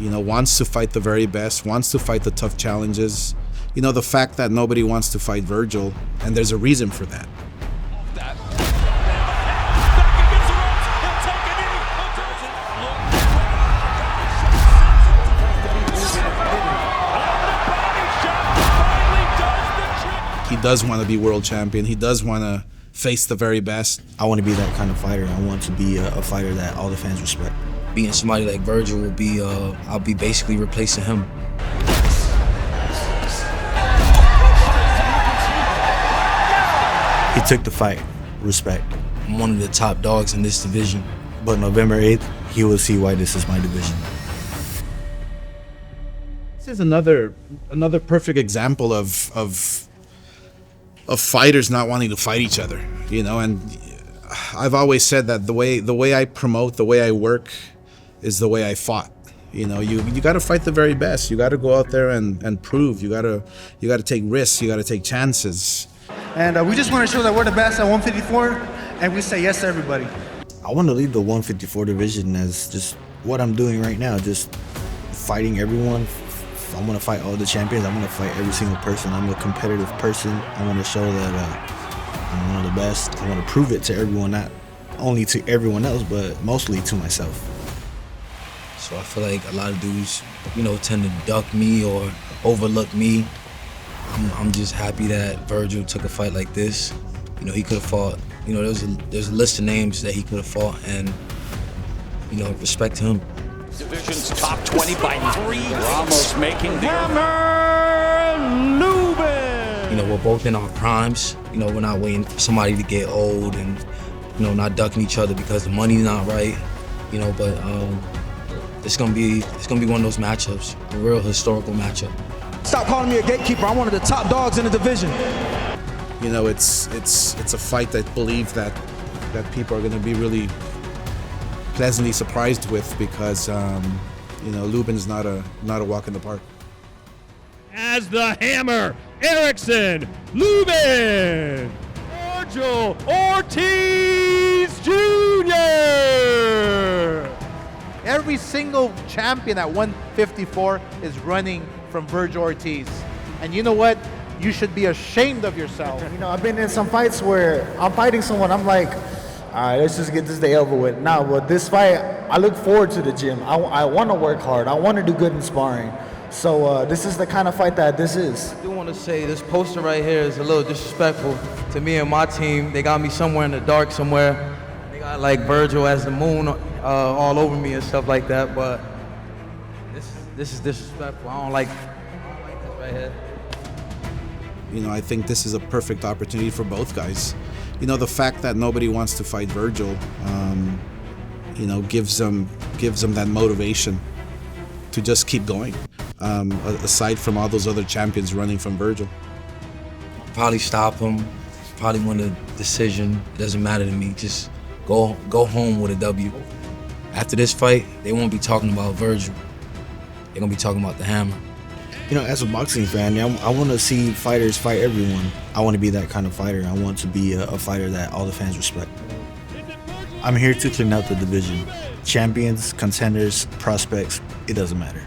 wants to fight the very best, wants to fight the tough challenges. The fact that nobody wants to fight Vergil, and there's a reason for that. He does want to be world champion. He does want to face the very best. I want to be that kind of fighter. I want to be a fighter that all the fans respect. Being somebody like Vergil will be, I'll be basically replacing him. He took the fight. Respect. I'm one of the top dogs in this division. But November 8th, he will see why this is my division. This is another perfect example of fighters not wanting to fight each other, and I've always said that the way I promote, the way I work is the way I fought. You got to fight the very best. You got to go out there and prove. You got to take risks. You got to take chances. And we just want to show that we're the best at 154, and we say yes to everybody. I want to lead the 154 division as just what I'm doing right now, just fighting everyone. I want to fight all the champions. I want to fight every single person. I'm a competitive person. I want to show that I'm one of the best. I want to prove it to everyone, not only to everyone else, but mostly to myself. So I feel like a lot of dudes, tend to duck me or overlook me. I'm just happy that Vergil took a fight like this. He could have fought. There's a list of names that he could have fought, and respect to him. Division's top 20 by 3. Ramos making the hammer. Lubin. We're both in our primes. We're not waiting for somebody to get old and not ducking each other because the money's not right. But it's gonna be one of those matchups, a real historical matchup. Stop calling me a gatekeeper. I'm one of the top dogs in the division. It's a fight that I believe that people are going to be really pleasantly surprised with, because Lubin's not a walk in the park. As the hammer, Erickson, Lubin, Vergil Ortiz Jr. Every single champion at 154 is running from Vergil Ortiz. And you know what? You should be ashamed of yourself. I've been in some fights where I'm fighting someone, I'm like, all right, let's just get this day over with. Now, with this fight, I look forward to the gym. I want to work hard. I want to do good in sparring. So this is the kind of fight that this is. I do want to say this poster right here is a little disrespectful to me and my team. They got me somewhere in the dark somewhere. They got like Vergil as the moon all over me and stuff like that, but this is disrespectful. I don't like this right here. I think this is a perfect opportunity for both guys. The fact that nobody wants to fight Vergil, gives them that motivation to just keep going. Aside from all those other champions running from Vergil. Probably stop him. Probably win a decision. It doesn't matter to me. Just go home with a W. After this fight, they won't be talking about Vergil. They're gonna be talking about the hammer. As a boxing fan, I want to see fighters fight everyone. I want to be that kind of fighter. I want to be a fighter that all the fans respect. I'm here to clean out the division. Champions, contenders, prospects, it doesn't matter.